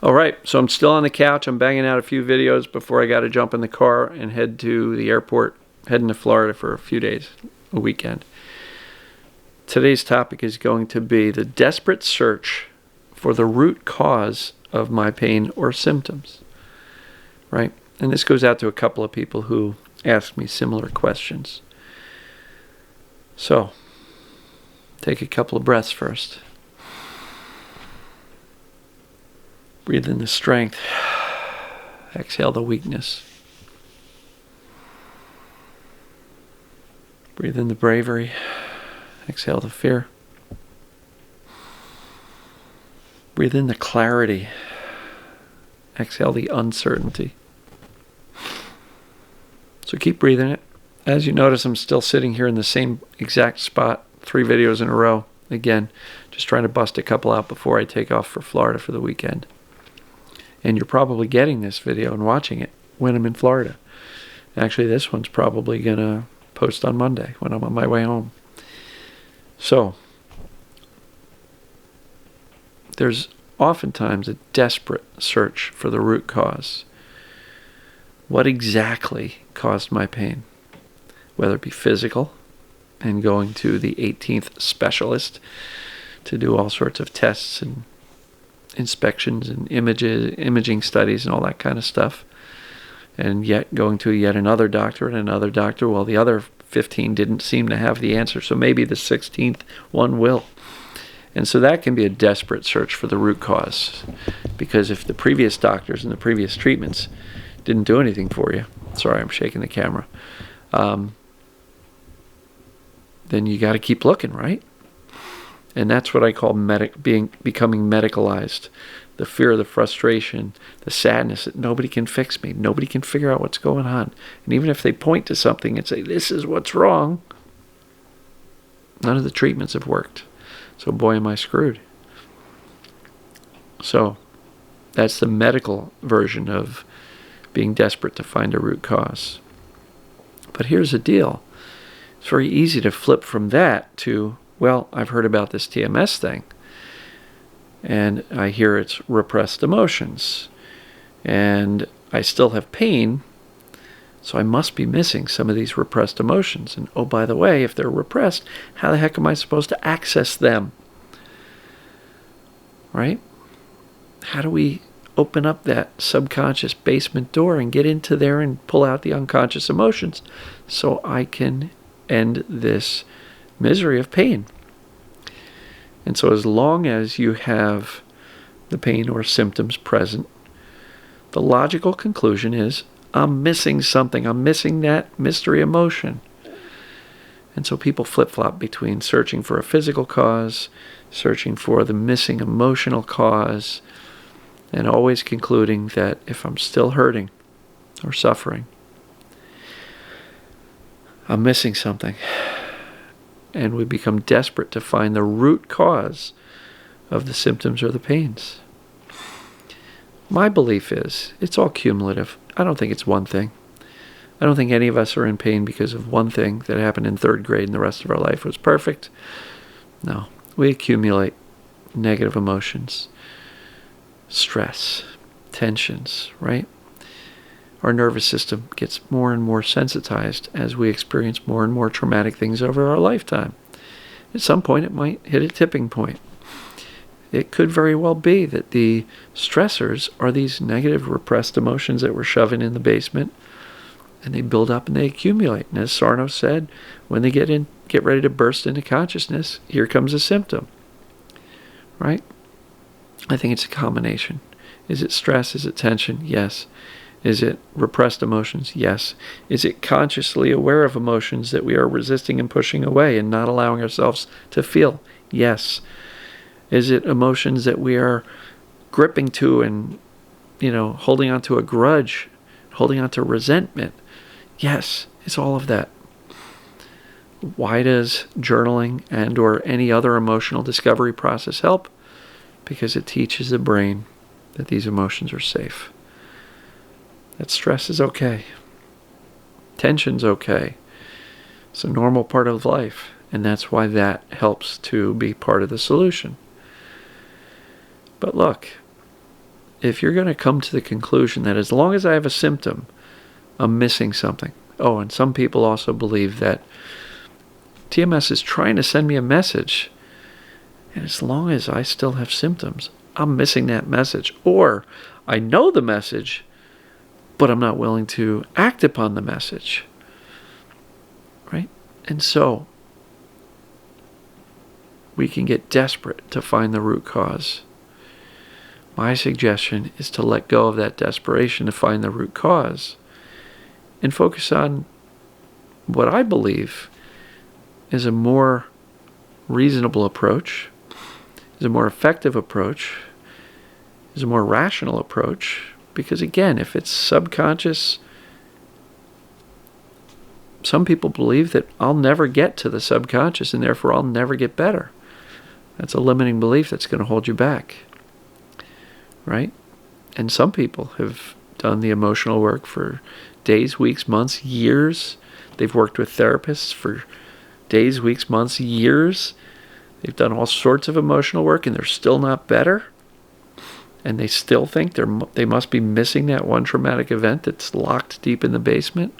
All right, so I'm still on the couch. I'm banging out a few videos before I got to jump in the car and head to the airport, heading to Florida for a few days, a weekend. Today's topic is going to be the desperate search for the root cause of my pain or symptoms, right? And this goes out to a couple of people who ask me similar questions. So, take a couple of breaths first. Breathe in the strength. Exhale the weakness. Breathe in the bravery. Exhale the fear. Breathe in the clarity. Exhale the uncertainty. So keep breathing it. As you notice, I'm still sitting here in the same exact spot, 3 videos in a row. Again, just trying to bust a couple out before I take off for Florida for the weekend. And you're probably getting this video and watching it when I'm in Florida. Actually, this one's probably going to post on Monday when I'm on my way home. So, there's oftentimes a desperate search for the root cause. What exactly caused my pain? Whether it be physical, and going to the 18th specialist to do all sorts of tests and inspections and imaging studies and all that kind of stuff, and yet going to yet another doctor and another doctor. Well, the other 15 didn't seem to have the answer, so maybe the 16th one will. And so that can be a desperate search for the root cause, because if the previous doctors and the previous treatments didn't do anything for you, sorry, I'm shaking the camera, then you got to keep looking, right? And that's what I call becoming medicalized. The fear, the frustration, the sadness that nobody can fix me. Nobody can figure out what's going on. And even if they point to something and say, this is what's wrong, none of the treatments have worked. So boy, am I screwed. So that's the medical version of being desperate to find a root cause. But here's the deal. It's very easy to flip from that to, well, I've heard about this TMS thing, and I hear it's repressed emotions, and I still have pain, so I must be missing some of these repressed emotions. And oh, by the way, if they're repressed, how the heck am I supposed to access them? Right? How do we open up that subconscious basement door and get into there and pull out the unconscious emotions so I can end this misery of pain? And so as long as you have the pain or symptoms present, the logical conclusion is, I'm missing something. I'm missing that mystery emotion. And so people flip-flop between searching for a physical cause, searching for the missing emotional cause, and always concluding that if I'm still hurting or suffering, I'm missing something. And we become desperate to find the root cause of the symptoms or the pains. My belief is it's all cumulative. I don't think it's one thing. I don't think any of us are in pain because of one thing that happened in 3rd grade and the rest of our life was perfect. No, we accumulate negative emotions, stress, tensions, right? Our nervous system gets more and more sensitized as we experience more and more traumatic things over our lifetime. At some point, it might hit a tipping point. It could very well be that the stressors are these negative repressed emotions that we're shoving in the basement, and they build up and they accumulate. And as Sarnos said, when they get ready to burst into consciousness, here comes a symptom, right? I think it's a combination. Is it stress? Is it tension? Yes. Is it repressed emotions? Yes. Is it consciously aware of emotions that we are resisting and pushing away and not allowing ourselves to feel? Yes. Is it emotions that we are gripping to and, holding on to a grudge, holding on to resentment? Yes, it's all of that. Why does journaling and or any other emotional discovery process help? Because it teaches the brain that these emotions are safe. That stress is okay. Tension's okay. It's a normal part of life, and that's why that helps to be part of the solution. But look, if you're going to come to the conclusion that as long as I have a symptom, I'm missing something. Oh, and some people also believe that TMS is trying to send me a message, and as long as I still have symptoms, I'm missing that message. Or I know the message, but I'm not willing to act upon the message. Right? And so we can get desperate to find the root cause. My suggestion is to let go of that desperation to find the root cause and focus on what I believe is a more reasonable approach, is a more effective approach, is a more rational approach. Because again, if it's subconscious, some people believe that I'll never get to the subconscious and therefore I'll never get better. That's a limiting belief that's going to hold you back. Right? And some people have done the emotional work for days, weeks, months, years. They've worked with therapists for days, weeks, months, years. They've done all sorts of emotional work and they're still not better. And they still think they must be missing that one traumatic event that's locked deep in the basement.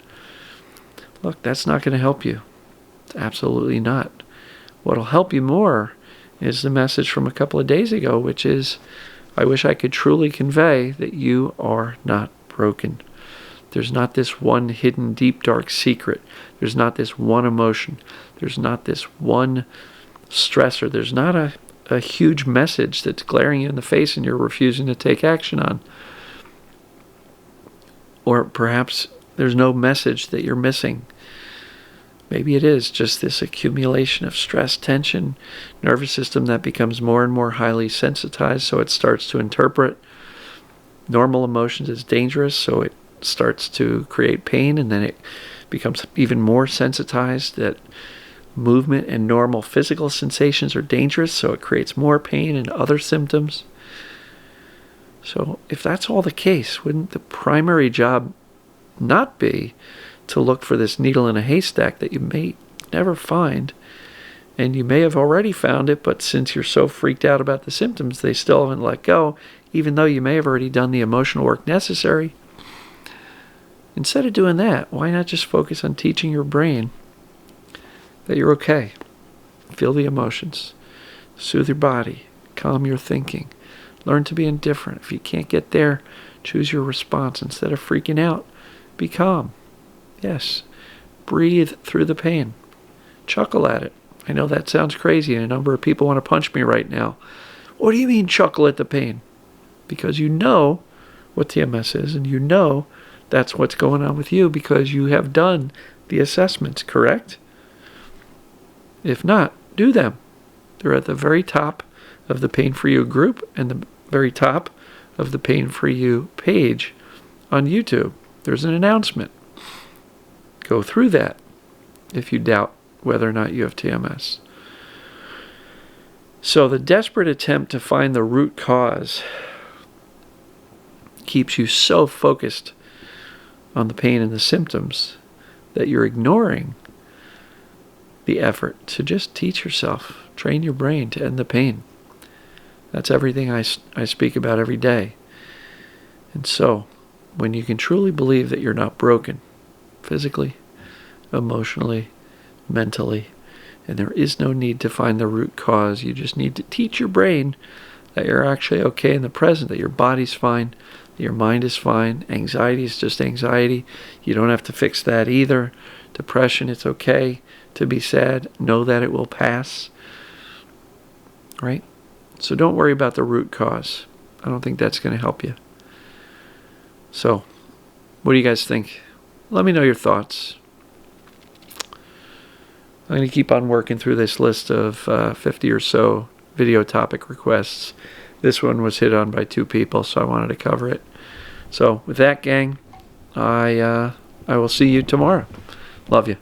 Look, that's not going to help you. It's absolutely not. What'll help you more is the message from a couple of days ago, which is, I wish I could truly convey that you are not broken. There's not this one hidden, deep, dark secret. There's not this one emotion. There's not this one stressor. There's not a huge message that's glaring you in the face and you're refusing to take action on. Or perhaps there's no message that you're missing. Maybe it is just this accumulation of stress, tension, nervous system that becomes more and more highly sensitized, so it starts to interpret normal emotions as dangerous, so it starts to create pain, and then it becomes even more sensitized that movement and normal physical sensations are dangerous, so it creates more pain and other symptoms. So if that's all the case, wouldn't the primary job not be to look for this needle in a haystack that you may never find, and you may have already found it, but since you're so freaked out about the symptoms, they still haven't let go, even though you may have already done the emotional work necessary? Instead of doing that, why not just focus on teaching your brain that you're okay? Feel the emotions, soothe your body, calm your thinking, learn to be indifferent. If you can't get there, choose your response. Instead of freaking out, be calm. Yes, breathe through the pain. Chuckle at it. I know that sounds crazy, and a number of people want to punch me right now. What do you mean chuckle at the pain? Because you know what TMS is, and you know that's what's going on with you because you have done the assessments, correct? If not, do them. They're at the very top of the Pain For You group and the very top of the Pain For You page on YouTube. There's an announcement. Go through that if you doubt whether or not you have TMS. So the desperate attempt to find the root cause keeps you so focused on the pain and the symptoms that you're ignoring the effort to just teach yourself, train your brain to end the pain. That's everything I speak about every day. And so, when you can truly believe that you're not broken, physically, emotionally, mentally, and there is no need to find the root cause, you just need to teach your brain that you're actually okay in the present, that your body's fine, that your mind is fine, anxiety is just anxiety, you don't have to fix that either, depression, it's okay to be sad, know that it will pass, right? So don't worry about the root cause. I don't think that's going to help you. So, what do you guys think? Let me know your thoughts. I'm going to keep on working through this list of 50 or so video topic requests. This one was hit on by 2 people, so I wanted to cover it. So, with that, gang, I will see you tomorrow. Love you.